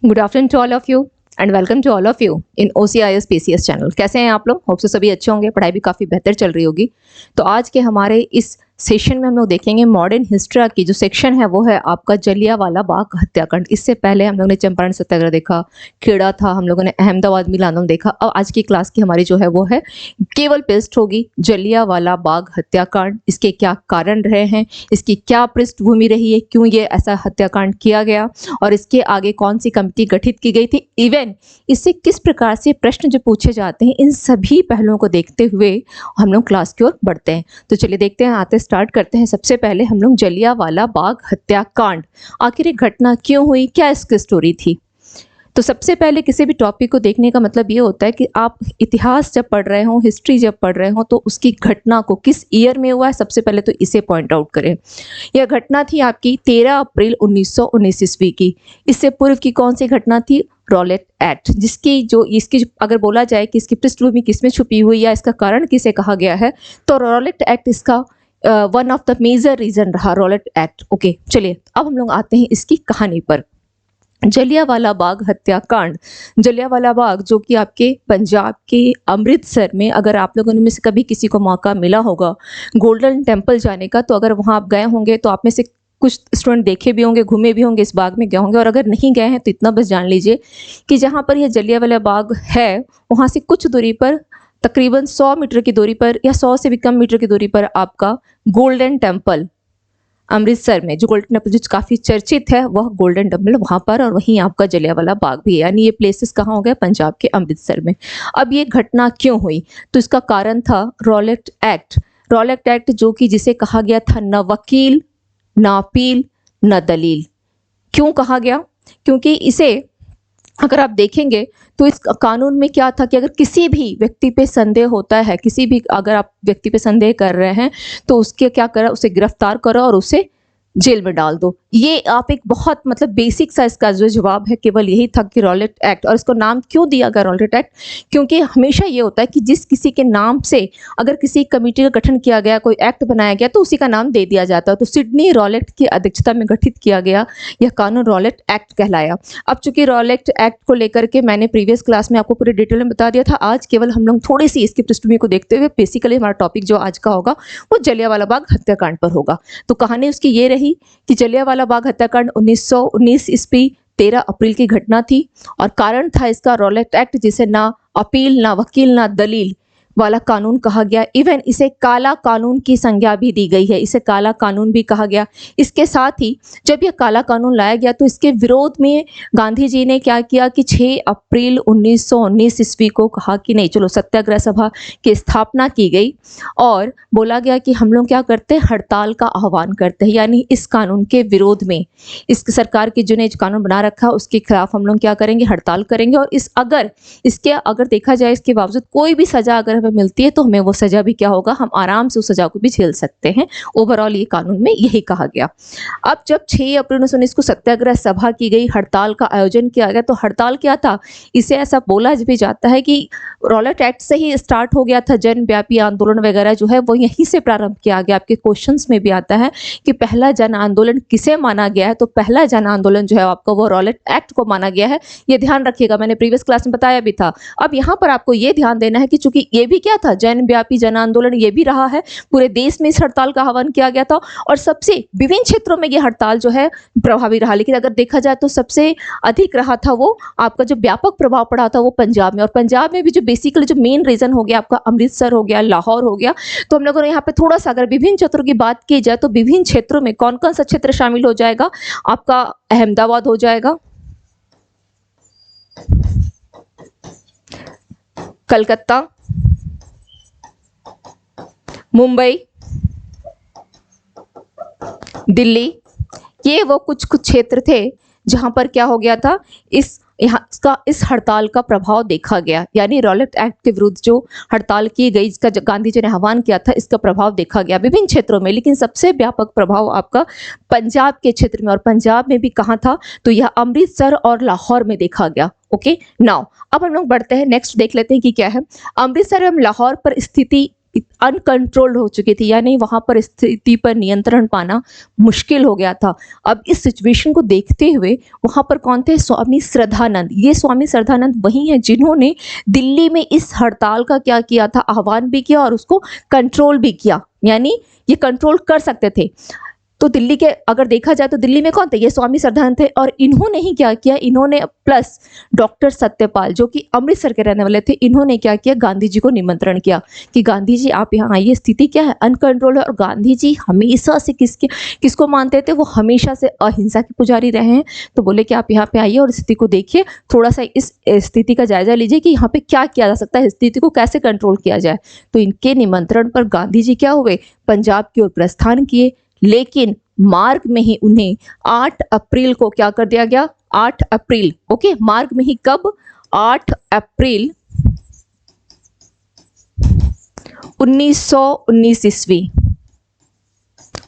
Good afternoon to all of you and welcome to all of you in OCIS PCS channel. कैसे हैं आप लोग? Hope से सभी अच्छे होंगे, पढ़ाई भी काफ़ी बेहतर चल रही होगी। तो आज के हमारे इस सेशन में हम लोग देखेंगे मॉडर्न हिस्ट्री की जो सेक्शन है वो है आपका जलियांवाला बाग हत्याकांड। इससे पहले हम लोगों ने चंपारण सत्याग्रह देखा, खेड़ा था, हम लोगों ने अहमदाबाद मिल आंदोलन देखा। अब आज की क्लास की हमारी जो है वो है केवल पेस्ट होगी जलियांवाला बाग हत्याकांड। इसके क्या कारण रहे हैं, इसकी क्या पृष्ठभूमि रही है, क्यों ये ऐसा हत्याकांड किया गया और इसके आगे कौन सी कमेटी गठित की गई थी, इवन इससे किस प्रकार से प्रश्न जो पूछे जाते हैं, इन सभी पहलुओं को देखते हुए हम लोग क्लास की ओर बढ़ते हैं। तो चलिए देखते हैं, आते स्टार्ट करते हैं। सबसे पहले हम लोग जलियांवाला बाग हत्याकांड, आखिर ये घटना क्यों हुई, क्या इसकी स्टोरी थी। तो सबसे पहले किसी भी टॉपिक को देखने का मतलब ये होता है कि आप इतिहास जब पढ़ रहे हो, हिस्ट्री जब पढ़ रहे हो, तो उसकी घटना को किस ईयर में हुआ है, सबसे पहले तो इसे पॉइंट आउट करें। यह घटना थी आपकी 13 अप्रैल 1919 ईस्वी की। इससे पूर्व की कौन सी घटना थी? रॉलेट एक्ट, इसकी अगर बोला जाए कि इसकी पृष्ठभूमि किसमें छुपी हुई या इसका कारण किसे कहा गया है, तो रॉलेट एक्ट इसका one of the major reason रहा, रॉलेट एक्ट। ओके, चलिए अब हम लोग आते हैं इसकी कहानी पर। जलियांवाला बाग हत्याकांड, जलियांवाला बाग जो कि आपके पंजाब के अमृतसर में, अगर आप लोगों में से कभी किसी को मौका मिला होगा गोल्डन टेम्पल जाने का, तो अगर वहाँ आप गए होंगे तो आप में से कुछ स्टूडेंट देखे भी होंगे, घूमे भी होंगे, इस बाग में गए होंगे। और अगर नहीं गए हैं तो इतना बस जान लीजिए कि जहाँ पर यह जलियांवाला बाग है वहाँ से कुछ दूरी पर, तकरीबन 100 मीटर की दूरी पर या 100 से भी कम मीटर की दूरी पर आपका गोल्डन टेम्पल, अमृतसर में जो गोल्डन टेम्पल जो काफ़ी चर्चित है, वह गोल्डन टेम्पल वहाँ पर, और वहीं आपका जलियांवाला बाग भी है। यानी ये प्लेसेस कहाँ हो गए? पंजाब के अमृतसर में। अब ये घटना क्यों हुई? तो इसका कारण था रॉलेट एक्ट। रॉलेट एक्ट जो कि जिसे कहा गया था न वकील, न अपील, न दलील। क्यों कहा गया? क्योंकि इसे अगर आप देखेंगे तो इस कानून में क्या था कि अगर किसी भी व्यक्ति पे संदेह होता है, किसी भी अगर आप व्यक्ति पे संदेह कर रहे हैं, तो उसके क्या करो, उसे गिरफ्तार करो और उसे जेल में डाल दो। ये आप एक बहुत मतलब बेसिक सा इसका जो जवाब है केवल यही था कि रॉलेट एक्ट। और इसको नाम क्यों दिया गया रॉलेट एक्ट? क्योंकि हमेशा ये होता है कि जिस किसी के नाम से अगर किसी कमेटी का गठन किया गया, कोई एक्ट बनाया गया, तो उसी का नाम दे दिया जाता है। तो सिडनी रॉलेट की अध्यक्षता में गठित किया गया यह कानून रॉलेट एक्ट कहलाया। अब चूंकि रॉलेट एक्ट को लेकर के मैंने प्रीवियस क्लास में आपको पूरी डिटेल में बता दिया था, आज केवल हम लोग थोड़ी सी इसकी पृष्ठभूमि को देखते हुए बेसिकली हमारा टॉपिक जो आज का होगा वो जलियांवाला बाग हत्याकांड पर होगा। तो कहानी उसकी ये रही कि जलियांवाला बाग हत्याकांड 1919 ईस्वी 13 अप्रैल की घटना थी और कारण था इसका रॉलेट एक्ट, जिसे ना अपील, ना वकील, ना दलील वाला कानून कहा गया। इवन इसे काला कानून की संज्ञा भी दी गई है, इसे काला कानून भी कहा गया। इसके साथ ही जब यह काला कानून लाया गया तो इसके विरोध में गांधी जी ने क्या किया कि 6 अप्रैल 1919 ईस्वी को कहा कि नहीं, चलो सत्याग्रह सभा की स्थापना की गई और बोला गया कि हम लोग क्या करते हैं, हड़ताल का आह्वान करते हैं। यानी इस कानून के विरोध में, इस सरकार की जो ने कानून बना रखा उसके खिलाफ हम लोग क्या करेंगे, हड़ताल करेंगे। और अगर देखा जाए इसके बावजूद कोई भी सजा अगर मिलती है तो हमें वो सजा भी क्या होगा, हम आराम से उस सजा को भी झेल सकते हैं। ओवरऑल ये कानून में यही कहा गया। अब जब 6 अप्रैल 1919 को सत्याग्रह सभा की गई, हड़ताल का आयोजन किया गया, तो हड़ताल क्या था, इसे ऐसा बोला भी जाता है कि रॉलेट एक्ट से ही स्टार्ट हो गया था। जनव्यापी आंदोलन वगैरह जो है वो यहीं से प्रारंभ किया गया। आपके क्वेश्चंस में भी आता है कि पहला जन आंदोलन किसे माना गया है, तो पहला जन आंदोलन जो है आपका वो रॉलेट एक्ट को माना गया है। ये ध्यान रखिएगा, मैंने प्रीवियस क्लास में बताया भी था। अब यहाँ पर आपको ये ध्यान देना है कि चूंकि ये भी क्या था, जनव्यापी जन आंदोलन ये भी रहा है, पूरे देश में इस हड़ताल का आह्वान किया गया था और सबसे विभिन्न क्षेत्रों में ये हड़ताल जो है प्रभावी रहा। लेकिन अगर देखा जाए तो सबसे अधिक रहा था वो आपका जो व्यापक प्रभाव पड़ा था वो पंजाब में। और पंजाब में भी जो बेसिकली जो मेन रीजन हो गया आपका अमृतसर हो गया, लाहौर हो गया। तो हम लोगों ने यहाँ पे थोड़ा सा अगर विभिन्न क्षेत्रों की बात की जाए तो विभिन्न क्षेत्रों में कौन कौन सा क्षेत्र शामिल हो जाएगा, आपका अहमदाबाद हो जाएगा, कलकत्ता, मुंबई, दिल्ली, ये वो कुछ क्षेत्र थे जहां पर क्या हो गया था, इस हड़ताल का प्रभाव देखा गया। यानी रॉलेट एक्ट के विरुद्ध जो हड़ताल की गई, इसका गांधी जी ने आह्वान किया था, इसका प्रभाव देखा गया विभिन्न क्षेत्रों में। लेकिन सबसे व्यापक प्रभाव आपका पंजाब के क्षेत्र में, और पंजाब में भी कहाँ था, तो यह अमृतसर और लाहौर में देखा गया। ओके, नाउ अब हम लोग बढ़ते हैं, नेक्स्ट देख लेते हैं कि क्या है। अमृतसर एवं लाहौर पर स्थिति अनकंट्रोल्ड हो चुकी थी, यानी वहां पर स्थिति पर नियंत्रण पाना मुश्किल हो गया था। अब इस सिचुएशन को देखते हुए वहां पर कौन थे? स्वामी श्रद्धानंद। ये स्वामी श्रद्धानंद वही हैं जिन्होंने दिल्ली में इस हड़ताल का क्या किया था? आह्वान भी किया और उसको कंट्रोल भी किया, यानी ये कंट्रोल कर सकते थे। तो दिल्ली के अगर देखा जाए तो दिल्ली में कौन थे? ये स्वामी श्रद्धानंद थे। और इन्होंने ही क्या किया? इन्होंने प्लस डॉक्टर सत्यपाल जो कि अमृतसर के रहने वाले थे, इन्होंने क्या किया? गांधी जी को निमंत्रण किया कि गांधी जी आप यहाँ आइए, स्थिति क्या है? अनकंट्रोल है। और गांधी जी हमेशा से किसको मानते थे? वो हमेशा से अहिंसा के पुजारी रहे हैं। तो बोले कि आप यहाँ पे आइए और स्थिति को देखिए, थोड़ा सा इस स्थिति का जायजा लीजिए कि यहाँ पे क्या किया जा सकता है, स्थिति को कैसे कंट्रोल किया जाए। तो इनके निमंत्रण पर गांधी जी क्या हुए? पंजाब की ओर प्रस्थान किए। लेकिन मार्ग में ही उन्हें 8 अप्रैल को क्या कर दिया गया? 8 अप्रैल, ओके, मार्ग में ही कब? 8 अप्रैल 1919 ईस्वी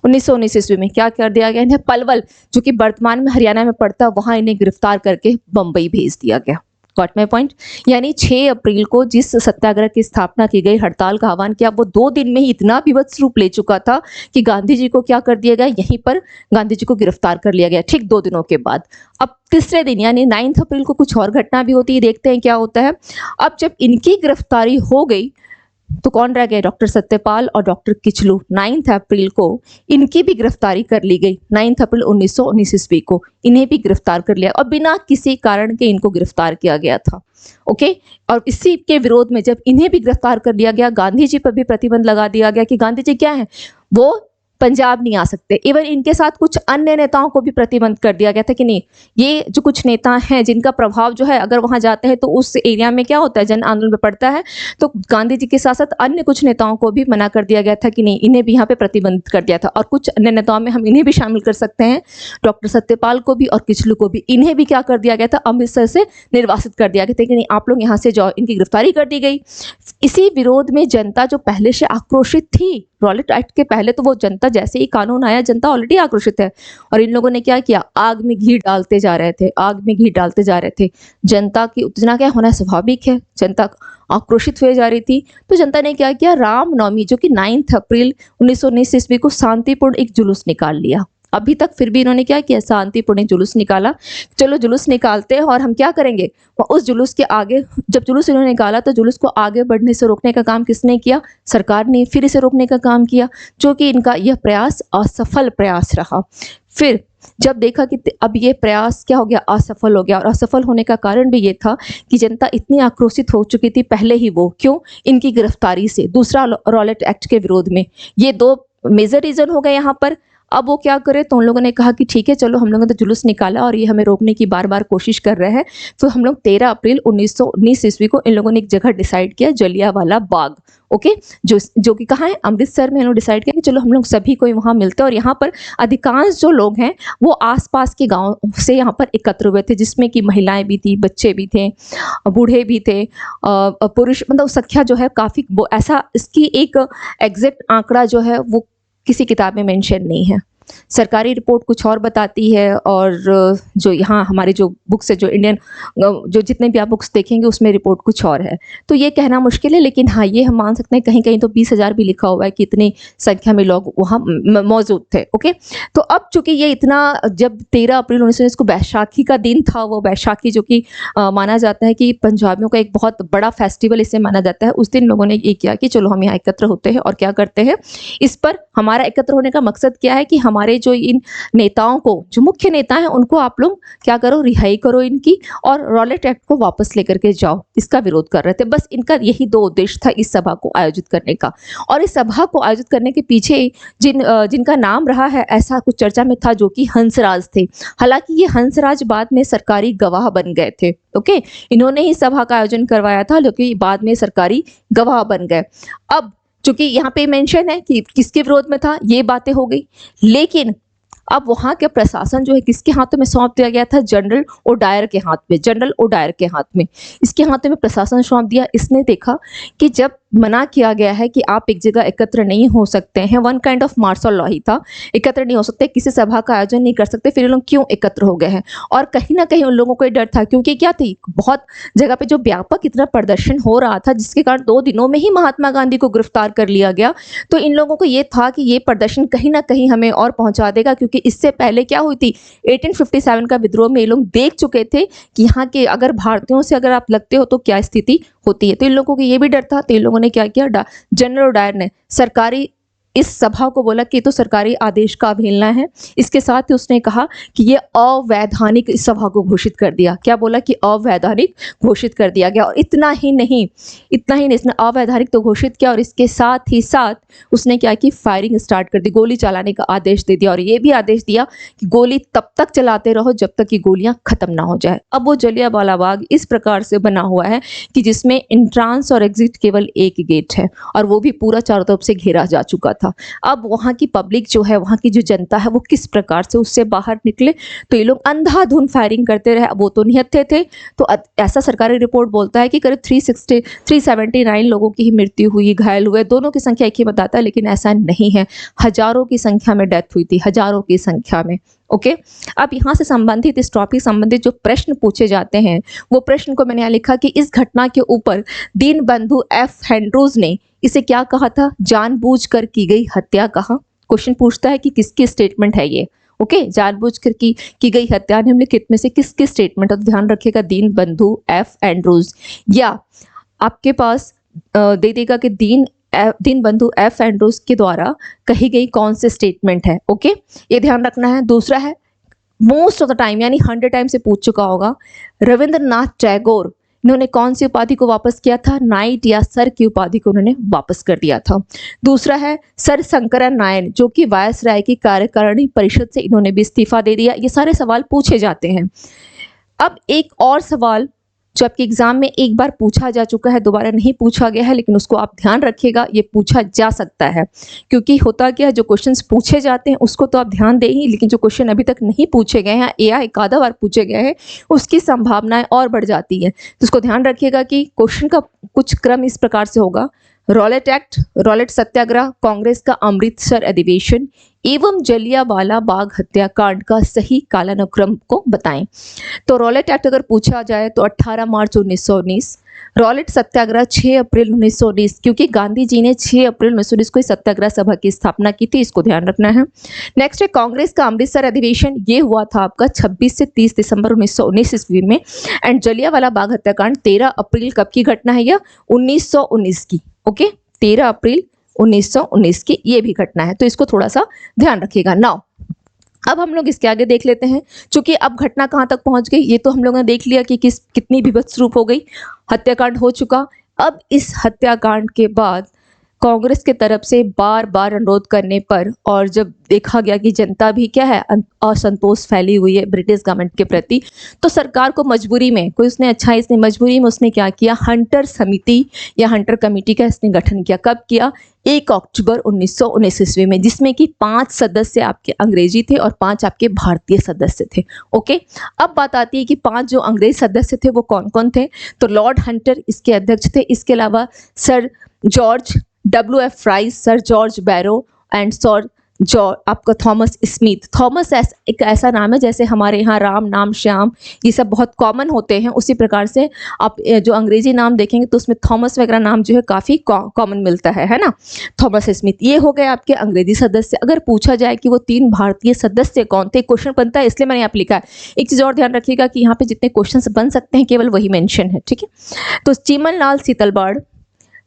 1919 ईस्वी में क्या कर दिया गया? इन्हें पलवल, जो कि वर्तमान में हरियाणा में पड़ता है, वहां इन्हें गिरफ्तार करके बंबई भेज दिया गया। Got my point? यानी 6 अप्रैल को जिस सत्याग्रह की स्थापना की गई, हड़ताल का आह्वान किया, वो 2 दिन में ही इतना विभत्स रूप ले चुका था कि गांधी जी को क्या कर दिया गया? यहीं पर गांधी जी को गिरफ्तार कर लिया गया, ठीक 2 दिनों के बाद। अब तीसरे दिन यानी 9 अप्रैल को कुछ और घटना भी होती है, देखते हैं क्या होता है। अब जब इनकी गिरफ्तारी हो गई तो कौन रह गए? डॉक्टर सत्यपाल और डॉक्टर किचलू। 9 अप्रैल को इनकी भी गिरफ्तारी कर ली गई। 9 अप्रैल 1919 ईस्वी को इन्हें भी गिरफ्तार कर लिया और बिना किसी कारण के इनको गिरफ्तार किया गया था, ओके। और इसी के विरोध में जब इन्हें भी गिरफ्तार कर लिया गया, गांधी जी पर भी प्रतिबंध लगा दिया गया कि गांधी जी क्या है, वो पंजाब नहीं आ सकते। इवन इनके साथ कुछ अन्य नेताओं को भी प्रतिबंध कर दिया गया था कि नहीं, ये जो कुछ नेता हैं जिनका प्रभाव जो है अगर वहां जाते हैं तो उस एरिया में क्या होता है, जन आंदोलन में पड़ता है। तो गांधी जी के साथ साथ अन्य कुछ नेताओं को भी मना कर दिया गया था कि नहीं, इन्हें भी यहाँ पे प्रतिबंधित कर दिया था। और कुछ अन्य नेताओं में हम इन्हें भी शामिल कर सकते हैं, डॉक्टर सत्यपाल को भी और किचलू को भी। इन्हें भी क्या कर दिया गया था? अमृतसर से निर्वासित कर दिया गया था कि नहीं, आप लोग यहाँ से जाओ। इनकी गिरफ्तारी कर दी गई। इसी विरोध में जनता जो पहले से आक्रोशित थी, रॉलेट एक्ट के पहले तो वो जनता, जैसे ही कानून आया जनता ऑलरेडी आक्रोशित है, और इन लोगों ने क्या किया? आग में घी डालते जा रहे थे, आग में घी डालते जा रहे थे। जनता की उत्तेजना क्या होना स्वाभाविक है, जनता आक्रोशित हुए जा रही थी। तो जनता ने क्या किया? रामनवमी जो कि 9 अप्रैल 1919 ईस्वी को शांतिपूर्ण एक जुलूस निकाल लिया। अभी तक फिर भी इन्होंने क्या किया? शांतिपूर्ण जुलूस निकाला। चलो जुलूस निकालते हैं और हम क्या करेंगे? उस जुलूस के आगे, जब जुलूस इन्होंने निकाला तो जुलूस को आगे बढ़ने से रोकने का काम किसने किया? सरकार ने फिर इसे रोकने का काम किया, जो कि इनका यह प्रयास असफल प्रयास रहा। फिर जब देखा कि अब ये प्रयास क्या हो गया? असफल हो गया। और असफल होने का कारण भी ये था कि जनता इतनी आक्रोशित हो चुकी थी पहले ही, वो क्यों? इनकी गिरफ्तारी से, दूसरा रॉलेट एक्ट के विरोध में। ये 2 मेजर रीजन हो गए यहाँ पर। अब वो क्या करे? तो उन लोगों ने कहा कि ठीक है, चलो, हम लोगों ने तो जुलूस निकाला और ये हमें रोकने की बार बार कोशिश कर रहे हैं, तो हम लोग 13 अप्रैल 1919 ईस्वी को इन लोगों ने एक जगह डिसाइड किया, जलियांवाला बाग, ओके, जो कि कहाँ है? अमृतसर में। इन्होंने डिसाइड किया कि चलो हम लोग सभी कोई वहाँ मिलते हैं। और यहाँ पर अधिकांश जो लोग हैं वो आसपास के गाँव से यहाँ पर एकत्र हुए थे, जिसमें कि महिलाएं भी थी, बच्चे भी थे, बूढ़े भी थे, पुरुष, मतलब संख्या जो है काफ़ी, वो ऐसा इसकी एक एग्जैक्ट आंकड़ा जो है वो किसी किताब में मेंशन नहीं है। सरकारी रिपोर्ट कुछ और बताती है, और जो यहाँ हमारी जो बुक्स है, जो इंडियन जो जितने भी आप बुक्स देखेंगे उसमें रिपोर्ट कुछ और है। तो ये कहना मुश्किल है, लेकिन हाँ, ये हम मान सकते हैं कहीं कहीं तो 20,000 भी लिखा हुआ है कि इतनी संख्या में लोग वहाँ मौजूद थे, ओके। तो अब चूंकि ये इतना, जब 13 अप्रैल 1919 को बैसाखी का दिन था, वो बैसाखी जो कि माना जाता है कि पंजाबियों का एक बहुत बड़ा फेस्टिवल इसे माना जाता है, उस दिन लोगों ने ये किया कि चलो हम यहाँ एकत्र होते हैं और क्या करते हैं, इस पर हमारा एकत्र होने का मकसद क्या है कि हमारे जो इन नेताओं को, जो मुख्य नेता हैं, उनको आप लोग क्या करो? रिहाई करो इनकी, और रॉलेट एक्ट को वापस लेकर के जाओ। इसका विरोध कर रहे थे। बस इनका यही 2 उद्देश्य था इस सभा को आयोजित करने का। और इस सभा को आयोजित करने के पीछे जिनका नाम रहा है, ऐसा कुछ चर्चा में था, जो कि हंसराज थे। हालांकि ये हंसराज बाद में सरकारी गवाह बन गए थे, ओके। इन्होंने ही सभा का आयोजन करवाया था, लेकिन बाद में सरकारी गवाह बन गए। अब चूंकि यहाँ पे मेंशन है कि किसके विरोध में था, ये बातें हो गई। लेकिन अब वहाँ के प्रशासन जो है किसके हाथों में सौंप दिया गया था? जनरल ओडायर के हाथ में, जनरल ओडायर के हाथ में, इसके हाथों में प्रशासन सौंप दिया। इसने देखा कि जब मना किया गया है कि आप एक जगह एकत्र नहीं हो सकते हैं। One kind of martial law ही था, एकत्र नहीं हो सकते, किसी सभा का आयोजन नहीं कर सकते। फिर ये लोग क्यों एकत्र हो गए हैं? और कहीं ना कहीं उन लोगों को ये डर था, क्योंकि क्या थी, बहुत जगह पे जो व्यापक इतना प्रदर्शन हो रहा था, जिसके कारण 2 दिनों में ही महात्मा गांधी को गिरफ्तार कर लिया गया। तो इन लोगों को ये था कि ये प्रदर्शन कहीं ना कहीं हमें और पहुंचा देगा, क्योंकि इससे पहले क्या हुई थी, 1857 का विद्रोह में ये लोग देख चुके थे कि यहाँ के अगर भारतीयों से अगर आप लगते हो तो क्या स्थिति होती है। तो इन लोगों को ये भी डर था। तो इन लोगों ने क्या किया, जनरल डायर ने सरकारी इस सभा को बोला कि तो सरकारी आदेश का अवहेलना है। इसके साथ ही उसने कहा कि ये अवैधानिक इस सभा को घोषित कर दिया। क्या बोला कि अवैधानिक घोषित कर दिया गया। और इतना ही नहीं, इसने अवैधानिक तो घोषित किया, और इसके साथ ही साथ उसने क्या की, फायरिंग स्टार्ट कर दी, गोली चलाने का आदेश दे दिया। और ये भी आदेश दिया कि गोली तब तक चलाते रहो जब तक कि गोलियां खत्म ना हो जाए। अब वो जलियांवाला बाग इस प्रकार से बना हुआ है कि जिसमें एंट्रांस और एग्जिट केवल एक गेट है, और वो भी पूरा चारों तरफ से घेरा जा चुका था। अब वहां की पब्लिक जो है, वहां की जो जनता है, वो किस प्रकार से उससे बाहर निकले। तो ये लोग अंधाधुंध फायरिंग करते रहे। अब वो तो निहत्थे थे, तो ऐसा सरकारी रिपोर्ट बोलता है कि करीब 379 लोगों की ही मृत्यु हुई, घायल हुए, दोनों की संख्या एक ही बताता है, लेकिन ऐसा नहीं है। हजारों की संख्या में डेथ हुई थी, हजारों की संख्या में। ओके, अब यहाँ से संबंधित, इस टॉपिक संबंधित जो प्रश्न पूछे जाते हैं, वो प्रश्न को मैंने यहाँ लिखा कि इस घटना के ऊपर दीनबंधु एफ एंड्रूज ने इसे क्या कहा था, जानबूझकर की गई हत्या कहा। क्वेश्चन पूछता है कि किसकी स्टेटमेंट है ये। ओके, जानबूझकर की गई हत्या निम्नलिखित में से किसकी स्टेटमेंट है? तो ध्यान रखिएगा, दीनबंधु एफ एंड्रूज, या आपके पास दे देगा कि दीनबंधु एफ एंड्रूज के द्वारा कही गई कौन सी स्टेटमेंट है। ओके, ये ध्यान रखना है। दूसरा है, मोस्ट ऑफ द टाइम यानी 100 टाइम से पूछ चुका होगा, रविंद्रनाथ टैगोर इन्होंने कौन सी उपाधि को वापस किया था? नाइट या सर की उपाधि को उन्होंने वापस कर दिया था। दूसरा है सर शंकरन नायन, जो कि वायसराय की कार्यकारिणी परिषद से इन्होंने भी इस्तीफा दे दिया। ये सारे सवाल पूछे जाते हैं। अब एक और सवाल जो आपके एग्जाम में एक बार पूछा जा चुका है, दोबारा नहीं पूछा गया है, लेकिन उसको आप ध्यान रखिएगा, ये पूछा जा सकता है। क्योंकि होता क्या है, जो क्वेश्चंस पूछे जाते हैं उसको तो आप ध्यान दें ही, लेकिन जो क्वेश्चन अभी तक नहीं पूछे गए हैं या एक आधा बार पूछे गए हैं, उसकी संभावनाएं और बढ़ जाती है। तो उसको ध्यान रखिएगा कि क्वेश्चन का कुछ क्रम इस प्रकार से होगा: रॉलेट एक्ट, रॉलेट सत्याग्रह, कांग्रेस का अमृतसर अधिवेशन एवं जलियांवाला बाग हत्याकांड का सही कालानुक्रम को बताएं। तो रॉलेट एक्ट अगर पूछा जाए तो 18 मार्च 1919, रॉलेट सत्याग्रह 6 अप्रैल 1919, क्योंकि गांधी जी ने 6 अप्रैल 1919 को सत्याग्रह सभा की स्थापना की थी, इसको ध्यान रखना है। नेक्स्ट है कांग्रेस का अमृतसर अधिवेशन, ये हुआ था आपका 26 से 30 दिसंबर 1919 ईस्वी में। एंड जलियांवाला बाग हत्याकांड 13 अप्रैल कब की घटना है? यह 1919 की। ओके, 13 अप्रैल 1919 की ये भी घटना है, तो इसको थोड़ा सा ध्यान रखिएगा। नाउ अब हम लोग इसके आगे देख लेते हैं। चूंकि अब घटना कहाँ तक पहुंच गई, ये तो हम लोगों ने देख लिया कि कितनी बीभत्स रूप हो गई, हत्याकांड हो चुका। अब इस हत्याकांड के बाद कांग्रेस के तरफ से बार बार अनुरोध करने पर, और जब देखा गया कि जनता भी क्या है, असंतोष फैली हुई है ब्रिटिश गवर्नमेंट के प्रति, तो सरकार को मजबूरी में, कोई उसने अच्छा इसने मजबूरी में उसने क्या किया, हंटर समिति या हंटर कमेटी का इसने गठन किया। कब किया? 1 अक्टूबर 1919 ईस्वी में, जिसमें कि 5 सदस्य आपके अंग्रेजी थे और 5 आपके भारतीय सदस्य थे। ओके, अब बात आती है कि 5 जो अंग्रेज सदस्य थे वो कौन कौन थे? तो लॉर्ड हंटर इसके अध्यक्ष थे। इसके अलावा sir George WF Rice, sir George Barrow and sir आपका थॉमस स्मिथ। थॉमस एक ऐसा नाम है जैसे हमारे यहाँ राम, नाम, श्याम, ये सब बहुत कॉमन होते हैं, उसी प्रकार से आप जो अंग्रेजी नाम देखेंगे तो उसमें थॉमस वगैरह नाम जो है काफ़ी कॉमन मिलता है ना। थॉमस स्मिथ, ये हो गए आपके अंग्रेजी सदस्य। अगर पूछा जाए कि वो 3 भारतीय सदस्य कौन थे, क्वेश्चन बनता है, इसलिए मैंने यहाँ पे लिखा है। एक चीज़ और ध्यान रखिएगा कि यहाँ पे जितने क्वेश्चन बन सकते हैं केवल वही मेंशन है, ठीक है। तो चीमनलाल सीतलवाड़,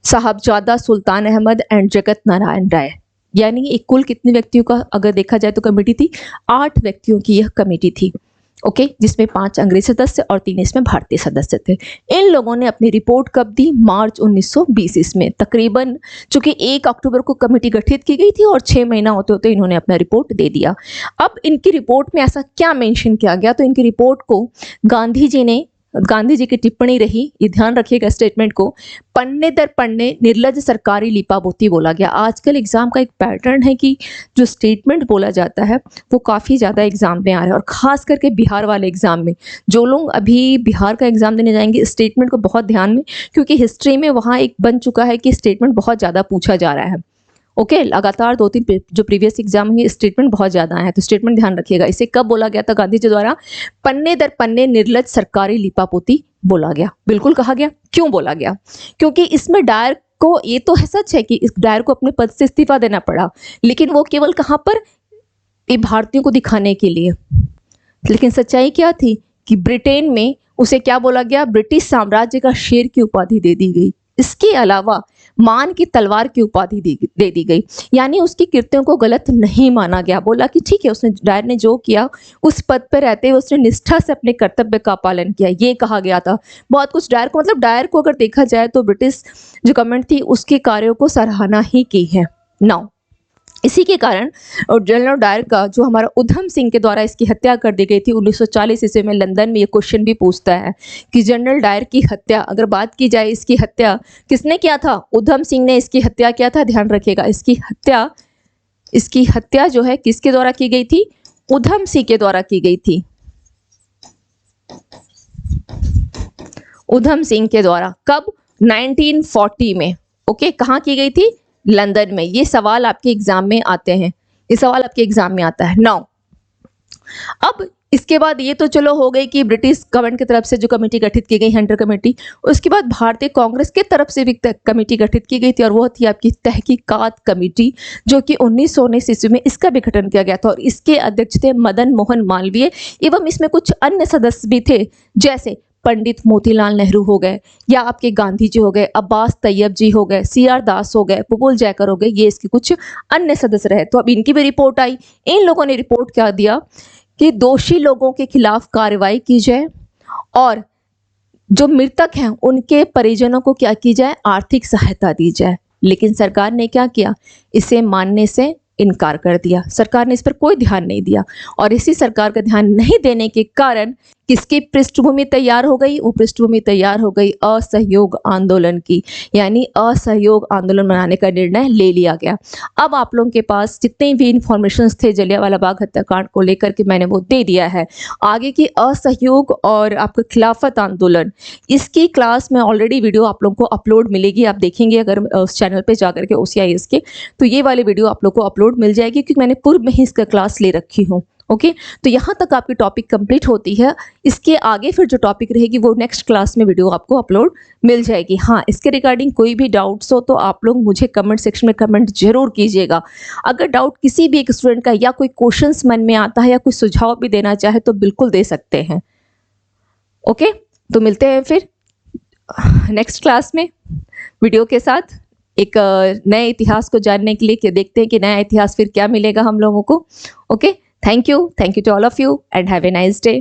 साहबजादा सुल्तान अहमद एंड जगत नारायण राय, यानी एक कुल कितने व्यक्तियों का अगर देखा जाए तो कमेटी थी, 8 व्यक्तियों की यह कमेटी थी। ओके, जिसमें 5 अंग्रेज सदस्य और 3 इसमें भारतीय सदस्य थे। इन लोगों ने अपनी रिपोर्ट कब दी? मार्च 1920 इसमें। तकरीबन चूंकि 1 अक्टूबर को कमेटी गठित की गई थी और 6 महीना होते होते इन्होंने अपना रिपोर्ट दे दिया। अब इनकी रिपोर्ट में ऐसा क्या मेंशन किया गया? तो इनकी रिपोर्ट को गांधी जी ने गांधी जी की टिप्पणी रही, ये ध्यान रखिएगा स्टेटमेंट को, पन्ने दर पन्ने निर्लज सरकारी लीपापोती बोला गया। आजकल एग्जाम का एक पैटर्न है कि जो स्टेटमेंट बोला जाता है वो काफ़ी ज़्यादा एग्जाम में आ रहा है, और ख़ास करके बिहार वाले एग्जाम में। जो लोग अभी बिहार का एग्जाम देने जाएंगे, स्टेटमेंट को बहुत ध्यान में, क्योंकि हिस्ट्री में वहाँ एक बन चुका है कि स्टेटमेंट बहुत ज़्यादा पूछा जा रहा है। ओके, लगातार 2-3 जो प्रीवियस एग्जाम है स्टेटमेंट बहुत ज़्यादा है, तो स्टेटमेंट ध्यान रखिएगा। इसे कब बोला गया था गांधी जी द्वारा? पन्ने दर पन्ने निर्लज सरकारी लीपापोती बोला गया। बिल्कुल कहा गया। क्यों बोला गया? क्योंकि इसमें डायर को, ये तो है सच है कि इस डायर को अपने पद से इस्तीफा देना पड़ा, लेकिन वो केवल कहाँ पर? ये भारतीयों को दिखाने के लिए। लेकिन सच्चाई क्या थी कि ब्रिटेन में उसे क्या बोला गया? ब्रिटिश साम्राज्य का शेर की उपाधि दे दी गई। इसके अलावा मान की तलवार की उपाधि दे दी गई। यानी उसकी कृत्यों को गलत नहीं माना गया। बोला कि ठीक है, उसने, डायर ने जो किया, उस पद पर रहते हुए उसने निष्ठा से अपने कर्तव्य का पालन किया, ये कहा गया था। बहुत कुछ डायर को, मतलब डायर को अगर देखा जाए तो ब्रिटिश जो गवर्नमेंट थी उसके कार्यों को सराहना ही की है। नाउ इसी के कारण और जनरल डायर का, जो हमारा उधम सिंह के द्वारा इसकी हत्या कर दी गई थी 1940 ईस्वी में, लंदन में ये क्वेश्चन भी पूछता है कि जनरल डायर की हत्या, अगर बात की जाए इसकी हत्या किसने किया था? उधम सिंह ने इसकी हत्या किया था। ध्यान रखिएगा, इसकी हत्या जो है किसके द्वारा की गई थी? उधम सिंह के द्वारा की गई थी। उधम सिंह के द्वारा। कब? 1940 में। ओके, कहाँ की गई थी? लंदन में। ये सवाल आपके एग्जाम में आते हैं, ये सवाल आपके एग्जाम में आता है। नाउ अब इसके बाद ये तो चलो हो गई कि ब्रिटिश गवर्नमेंट की तरफ से जो कमेटी गठित की गई, हंटर कमेटी। उसके बाद भारतीय कांग्रेस की तरफ से भी कमेटी गठित की गई थी, और वो थी आपकी तहकीकात कमेटी, जो कि 1919 ईस्वी में इसका भी गठन किया गया था, और इसके अध्यक्ष थे मदन मोहन मालवीय, एवं इसमें कुछ अन्य सदस्य भी थे, जैसे पंडित मोतीलाल नेहरू हो गए, या आपके गांधी जी हो गए, अब्बास तैयब जी हो गए, CR दास हो गए, प्रफुल्ल जयकर हो गए, ये इसके कुछ अन्य सदस्य रहे। तो अब इनकी भी रिपोर्ट आई। इन लोगों ने रिपोर्ट क्या दिया कि दोषी लोगों के खिलाफ कार्रवाई की जाए, और जो मृतक हैं उनके परिजनों को क्या की जाए? आर्थिक सहायता दी जाए। लेकिन सरकार ने क्या किया? इसे मानने से इनकार कर दिया। सरकार ने इस पर कोई ध्यान नहीं दिया, और इसी सरकार का ध्यान नहीं देने के कारण किसकी पृष्ठभूमि तैयार हो गई? वो पृष्ठभूमि तैयार हो गई असहयोग आंदोलन की, यानी असहयोग आंदोलन बनाने का निर्णय ले लिया गया। अब आप लोगों के पास जितने भी इंफॉर्मेशन थे जलियांवाला बाग हत्याकांड को लेकर के, मैंने वो दे दिया है। आगे की असहयोग और आपका खिलाफत आंदोलन, इसकी क्लास में ऑलरेडी वीडियो आप लोगों को अपलोड मिलेगी। आप देखेंगे अगर उस चैनल पे जाकर के OCIS के, तो ये वाली वीडियो आप लोग को अपलोड मिल जाएगी, क्योंकि मैंने पूर्व में ही इसका क्लास ले रखी हूँ। ओके, तो यहाँ तक आपकी टॉपिक कंप्लीट होती है। इसके आगे फिर जो टॉपिक रहेगी वो नेक्स्ट क्लास में वीडियो आपको अपलोड मिल जाएगी। हाँ, इसके रिगार्डिंग कोई भी डाउट्स हो तो आप लोग मुझे कमेंट सेक्शन में कमेंट जरूर कीजिएगा। अगर डाउट किसी भी एक स्टूडेंट का, या कोई क्वेश्चंस मन में आता है, या कोई सुझाव भी देना चाहे, तो बिल्कुल दे सकते हैं। ओके, तो मिलते हैं फिर नेक्स्ट क्लास में वीडियो के साथ, एक नए इतिहास को जानने के लिए, कि देखते हैं कि नया इतिहास फिर क्या मिलेगा हम लोगों को। Okay, thank you to all of you, and have a nice day.